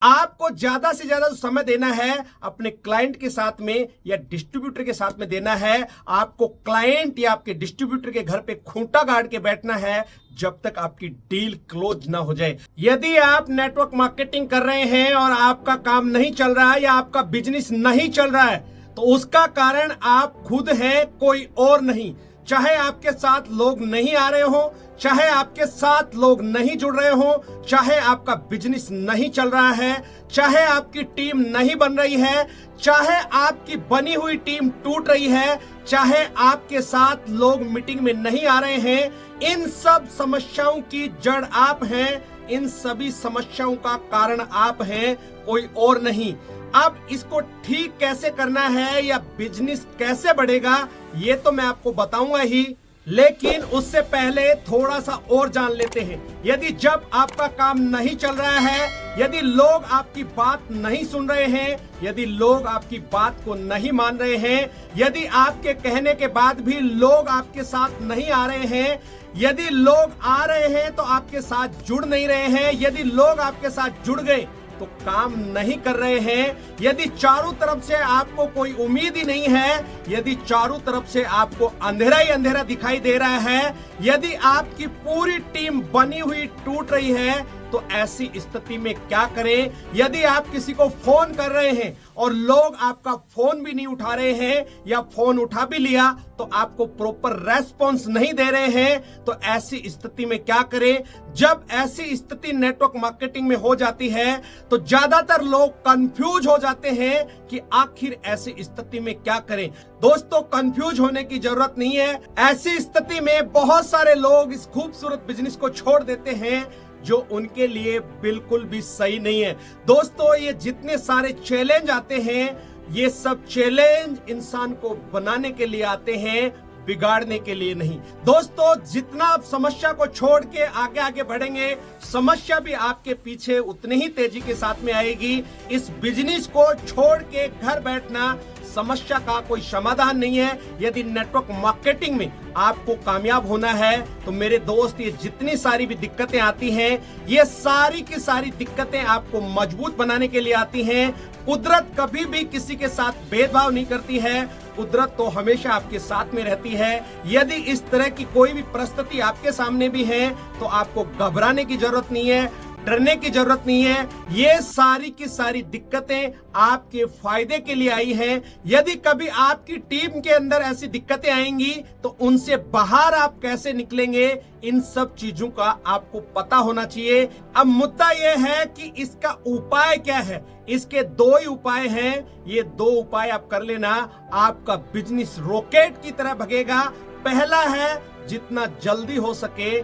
आपको ज्यादा से ज्यादा समय देना है अपने क्लाइंट के साथ में या डिस्ट्रीब्यूटर के साथ में देना है। आपको क्लाइंट या आपके डिस्ट्रीब्यूटर के घर पे खूंटा गाड़ के बैठना है जब तक आपकी डील क्लोज ना हो जाए। यदि आप नेटवर्क मार्केटिंग कर रहे हैं और आपका काम नहीं चल रहा है या आपका बिजनेस नहीं चल रहा है तो उसका कारण आप खुद हैं, कोई और नहीं। चाहे आपके साथ लोग नहीं आ रहे हो, चाहे आपके साथ लोग नहीं जुड़ रहे हो, चाहे आपका बिजनेस नहीं चल रहा है, चाहे आपकी टीम नहीं बन रही है, चाहे आपकी बनी हुई टीम टूट रही है, चाहे आपके साथ लोग मीटिंग में नहीं आ रहे हैं, इन सब समस्याओं की जड़ आप हैं। इन सभी समस्याओं का कारण आप हैं, कोई और नहीं। अब इसको ठीक कैसे करना है या बिजनेस कैसे बढ़ेगा ये तो मैं आपको बताऊंगा ही, लेकिन उससे पहले थोड़ा सा और जान लेते हैं। यदि जब आपका काम नहीं चल रहा है, यदि लोग आपकी बात नहीं सुन रहे हैं, यदि लोग आपकी बात को नहीं मान रहे हैं, यदि आपके कहने के बाद भी लोग आपके साथ नहीं आ रहे हैं, यदि लोग आ रहे हैं तो आपके साथ जुड़ नहीं रहे हैं, यदि लोग आपके साथ जुड़ गए तो काम नहीं कर रहे हैं, यदि चारों तरफ से आपको कोई उम्मीद ही नहीं है, यदि चारों तरफ से आपको अंधेरा ही अंधेरा दिखाई दे रहा है, यदि आपकी पूरी टीम बनी हुई टूट रही है, तो ऐसी स्थिति में क्या करें? यदि आप किसी को फोन कर रहे हैं और लोग आपका फोन भी नहीं उठा रहे हैं या फोन उठा भी लिया तो आपको प्रॉपर रेस्पॉन्स नहीं दे रहे हैं, तो ऐसी स्थिति में क्या करें? जब ऐसी स्थिति नेटवर्क मार्केटिंग में हो जाती है तो ज्यादातर लोग कंफ्यूज हो जाते हैं कि आखिर ऐसी स्थिति में क्या करें। दोस्तों, कंफ्यूज होने की जरूरत नहीं है। ऐसी स्थिति में बहुत सारे लोग इस खूबसूरत बिजनेस को छोड़ देते हैं जो उनके लिए बिल्कुल भी सही नहीं है। दोस्तों, ये जितने सारे चैलेंज आते हैं, ये सब चैलेंज इंसान को बनाने के लिए आते हैं, बिगाड़ने के लिए नहीं। दोस्तों, जितना आप समस्या को छोड़ के आगे आगे बढ़ेंगे, समस्या भी आपके पीछे उतनी ही तेजी के साथ में आएगी। इस बिजनेस को छोड़ के घर बैठना समस्या का कोई समाधान नहीं है। यदि नेटवर्क मार्केटिंग में आपको कामयाब होना है तो मेरे दोस्त, ये जितनी सारी भी दिक्कतें आती हैं, ये सारी की सारी दिक्कतें आपको मजबूत बनाने के लिए आती हैं। कुदरत कभी भी किसी के साथ भेदभाव नहीं करती है, कुदरत तो हमेशा आपके साथ में रहती है। यदि इस तरह की कोई भी परिस्थिति आपके सामने भी है तो आपको घबराने की जरूरत नहीं है, डरने की जरूरत नहीं है। ये सारी की सारी दिक्कतें आपके फायदे के लिए आई हैं। यदि कभी आपकी टीम के अंदर ऐसी दिक्कतें आएंगी तो उनसे बाहर आप कैसे निकलेंगे, इन सब चीजों का आपको पता होना चाहिए। अब मुद्दा यह है कि इसका उपाय क्या है। इसके दो ही उपाय हैं। ये दो उपाय आप कर लेना, आपका बिजनेस रॉकेट की तरह भगेगा। पहला है जितना जल्दी हो सके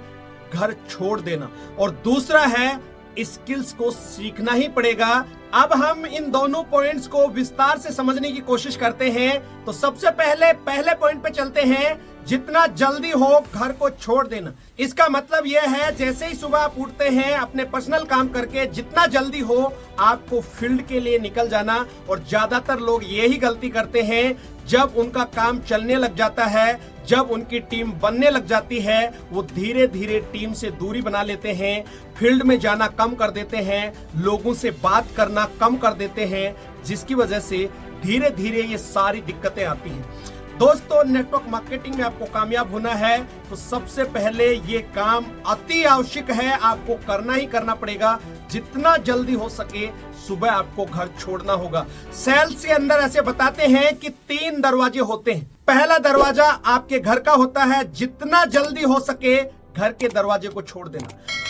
घर छोड़ देना, और दूसरा है स्किल्स को सीखना ही पड़ेगा। अब हम इन दोनों पॉइंट्स को विस्तार से समझने की कोशिश करते हैं। तो सबसे पहले पॉइंट पे चलते हैं, जितना जल्दी हो घर को छोड़ देना। इसका मतलब यह है, जैसे ही सुबह आप उठते हैं अपने पर्सनल काम करके, जितना जल्दी हो आपको फील्ड के लिए निकल जाना। और ज्यादातर लोग यही गलती करते हैं, जब उनका काम चलने लग जाता है, जब उनकी टीम बनने लग जाती है, वो धीरे धीरे टीम से दूरी बना लेते हैं, फील्ड में जाना कम कर देते हैं, लोगों से बात करना कम कर देते हैं, जिसकी वजह से धीरे धीरे ये सारी दिक्कतें आती हैं। दोस्तों, नेटवर्क मार्केटिंग में आपको कामयाब होना है तो सबसे पहले ये काम अति आवश्यक है, आपको करना ही करना पड़ेगा। जितना जल्दी हो सके सुबह आपको घर छोड़ना होगा। सेल्स के अंदर ऐसे बताते हैं कि 3 दरवाजे होते हैं। पहला दरवाजा आपके घर का होता है, जितना जल्दी हो सके घर के दरवाजे को छोड़ देना।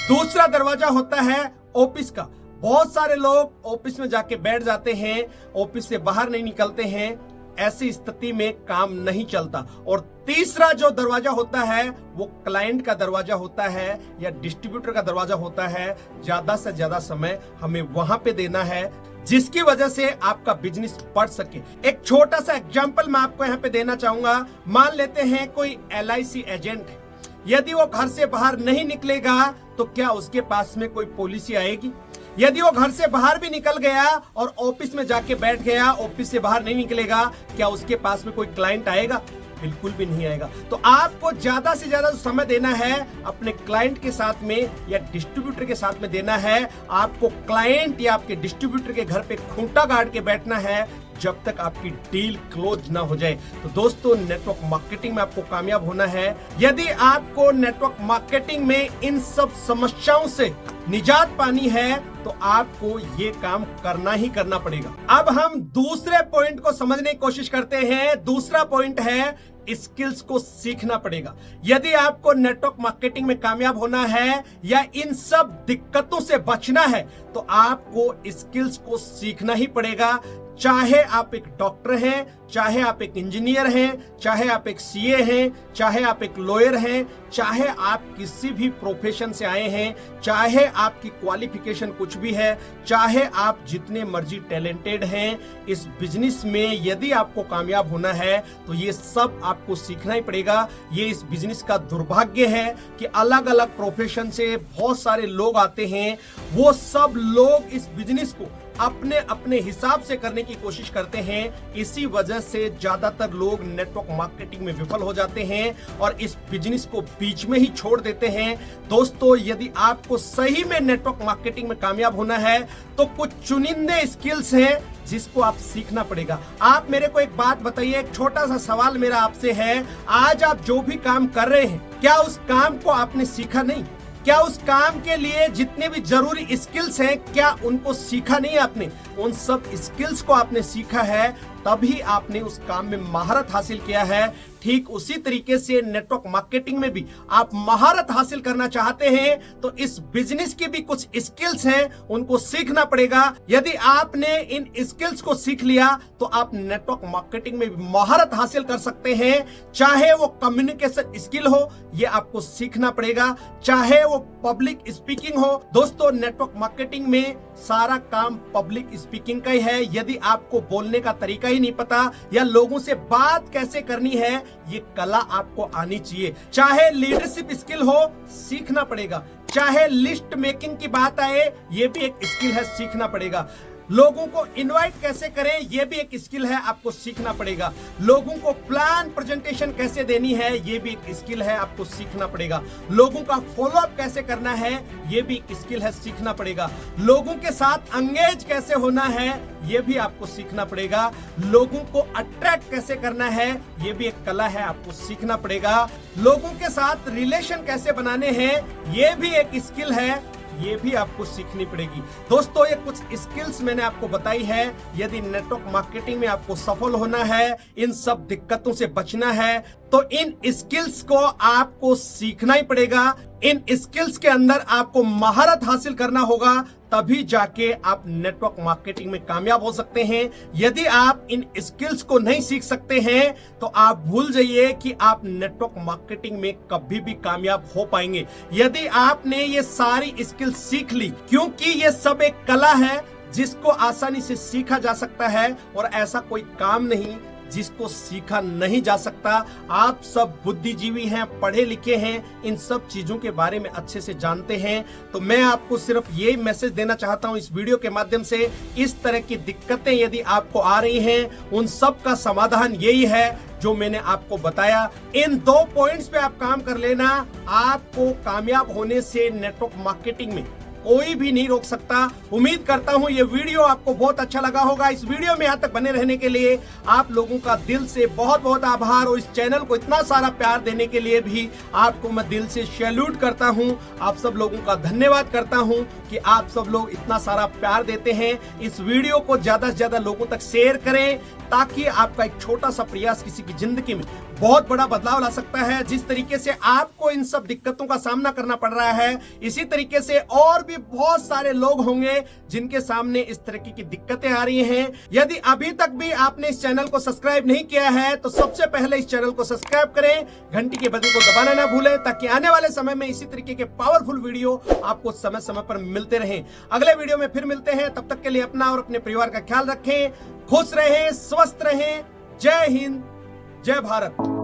दूसरा दरवाजा होता है ऑफिस का। बहुत सारे लोग ऑफिस में जाके बैठ जाते हैं, ऑफिस से बाहर नहीं निकलते हैं, ऐसी स्थिति में काम नहीं चलता। और तीसरा जो दरवाजा होता है वो क्लाइंट का दरवाजा होता है या डिस्ट्रीब्यूटर का दरवाजा होता है। ज्यादा से ज्यादा समय हमें वहां पे देना है, जिसकी वजह से आपका बिजनेस बढ़ सके। एक छोटा सा एग्जांपल मैं आपको यहाँ पे देना चाहूंगा। मान लेते हैं कोई LIC एजेंट है, यदि वो घर से बाहर नहीं निकलेगा तो क्या उसके पास में कोई पॉलिसी आएगी? यदि वो घर से बाहर भी निकल गया और ऑफिस में जाके बैठ गया, ऑफिस से बाहर नहीं निकलेगा, क्या उसके पास में कोई क्लाइंट आएगा? बिल्कुल भी नहीं आएगा। तो आपको ज्यादा से ज्यादा समय देना है अपने क्लाइंट के साथ में या डिस्ट्रीब्यूटर के साथ में देना है। आपको क्लाइंट या आपके डिस्ट्रीब्यूटर के घर पे खूंटा गाड़ के बैठना है जब तक आपकी डील क्लोज ना हो जाए। तो दोस्तों, नेटवर्क मार्केटिंग में आपको कामयाब होना है। यदि आपको नेटवर्क मार्केटिंग में इन सब समस्याओं से निजात पानी है तो आपको ये काम करना ही करना पड़ेगा। अब हम दूसरे पॉइंट को समझने की कोशिश करते हैं। दूसरा पॉइंट है स्किल्स को सीखना पड़ेगा। यदि आपको नेटवर्क मार्केटिंग में कामयाब होना है या इन सब दिक्कतों से बचना है तो आपको स्किल्स को सीखना ही पड़ेगा। चाहे आप एक डॉक्टर हैं, चाहे आप एक इंजीनियर हैं, चाहे आप एक सीए हैं, चाहे आप एक लॉयर हैं, चाहे आप किसी भी प्रोफेशन से आए हैं, चाहे आपकी क्वालिफिकेशन कुछ भी है, चाहे आप जितने मर्जी टैलेंटेड हैं, इस बिजनेस में यदि आपको कामयाब होना है तो ये सब आपको सीखना ही पड़ेगा। ये इस बिजनेस का दुर्भाग्य है कि अलग अलग प्रोफेशन से बहुत सारे लोग आते हैं। वो सब लोग इस बिजनेस को अपने अपने हिसाब से करने की कोशिश करते हैं। इसी वजह से ज्यादातर लोग नेटवर्क मार्केटिंग में विफल हो जाते हैं और इस बिजनेस को बीच में ही छोड़ देते हैं। दोस्तों, यदि आपको सही में नेटवर्क मार्केटिंग में कामयाब होना है तो कुछ चुनिंदे स्किल्स हैं जिसको आप सीखना पड़ेगा। आप मेरे को एक बात बताइए, एक छोटा सा सवाल मेरा आपसे है, आज आप जो भी काम कर रहे हैं क्या उस काम को आपने सीखा नहीं? क्या उस काम के लिए जितने भी जरूरी स्किल्स हैं क्या उनको सीखा नहीं आपने? उन सब स्किल्स को आपने सीखा है तभी आपने उस काम में महारत हासिल किया है। ठीक उसी तरीके से नेटवर्क मार्केटिंग में भी आप महारत हासिल करना चाहते हैं तो इस बिजनेस की भी कुछ स्किल्स हैं, उनको सीखना पड़ेगा। यदि आपने इन स्किल्स को सीख लिया तो आप नेटवर्क मार्केटिंग में भी महारत हासिल कर सकते हैं। चाहे वो कम्युनिकेशन स्किल हो, ये आपको सीखना पड़ेगा, चाहे वो पब्लिक स्पीकिंग हो। दोस्तों, नेटवर्क मार्केटिंग में सारा काम पब्लिक स्पीकिंग का ही है। यदि आपको बोलने का तरीका ही नहीं पता या लोगों से बात कैसे करनी है, ये कला आपको आनी चाहिए। चाहे लीडरशिप स्किल हो, सीखना पड़ेगा। चाहे लिस्ट मेकिंग की बात आए, ये भी एक स्किल है, सीखना पड़ेगा। लोगों को इनवाइट कैसे करें, यह भी एक स्किल है, आपको सीखना पड़ेगा। लोगों को प्लान प्रेजेंटेशन कैसे देनी है, यह भी एक स्किल है, आपको सीखना पड़ेगा। लोगों का फॉलो अप कैसे करना है, यह भी एक स्किल है, सीखना पड़ेगा। लोगों के साथ एंगेज कैसे होना है, यह भी आपको सीखना पड़ेगा। लोगों को अट्रैक्ट कैसे करना है, यह भी एक कला है, आपको सीखना पड़ेगा। लोगों के साथ रिलेशन कैसे बनाने हैं, यह भी एक स्किल है, ये भी आपको सीखनी पड़ेगी। दोस्तों, ये कुछ स्किल्स मैंने आपको बताई है। यदि नेटवर्क मार्केटिंग में आपको सफल होना है, इन सब दिक्कतों से बचना है, तो इन स्किल्स को आपको सीखना ही पड़ेगा। इन स्किल्स के अंदर आपको महारत हासिल करना होगा, तभी जाके आप नेटवर्क मार्केटिंग में कामयाब हो सकते हैं। यदि आप इन स्किल्स को नहीं सीख सकते हैं तो आप भूल जाइए कि आप नेटवर्क मार्केटिंग में कभी भी कामयाब हो पाएंगे। यदि आपने ये सारी स्किल्स सीख ली, क्योंकि ये सब एक कला है जिसको आसानी से सीखा जा सकता है और ऐसा कोई काम नहीं जिसको सीखा नहीं जा सकता। आप सब बुद्धिजीवी हैं, पढ़े लिखे हैं, इन सब चीजों के बारे में अच्छे से जानते हैं। तो मैं आपको सिर्फ यही मैसेज देना चाहता हूं इस वीडियो के माध्यम से, इस तरह की दिक्कतें यदि आपको आ रही हैं, उन सब का समाधान यही है जो मैंने आपको बताया। इन 2 पॉइंट्स पे आप काम कर लेना, आपको कामयाब होने से नेटवर्क मार्केटिंग में कोई भी नहीं रोक सकता। उम्मीद करता हूं ये वीडियो आपको बहुत अच्छा लगा होगा। इस वीडियो में यहां तक बने रहने के लिए आप लोगों का दिल से बहुत बहुत आभार, और इस चैनल को इतना सारा प्यार देने के लिए भी आपको मैं दिल से सैल्यूट करता हूं। आप सब लोगों का धन्यवाद करता हूं कि आप सब लोग इतना सारा प्यार देते हैं। इस वीडियो को ज्यादा से ज्यादा लोगों तक शेयर करें ताकि आपका एक छोटा सा प्रयास किसी की जिंदगी में बहुत बड़ा बदलाव ला सकता है। जिस तरीके से आपको इन सब दिक्कतों का सामना करना पड़ रहा है, इसी तरीके से और भी बहुत सारे लोग होंगे जिनके सामने इस तरह की दिक्कतें आ रही हैं। यदि अभी तक भी आपने इस चैनल को सब्सक्राइब नहीं किया है तो सबसे पहले इस चैनल को सब्सक्राइब करें, घंटी के बटन को दबाना ना भूलें, ताकि आने वाले समय में इसी तरीके के पावरफुल वीडियो आपको समय समय पर मिलते रहें। अगले वीडियो में फिर मिलते हैं, तब तक के लिए अपना और अपने परिवार का ख्याल रखें, खुश रहें, स्वस्थ रहें। जय हिंद, जय भारत।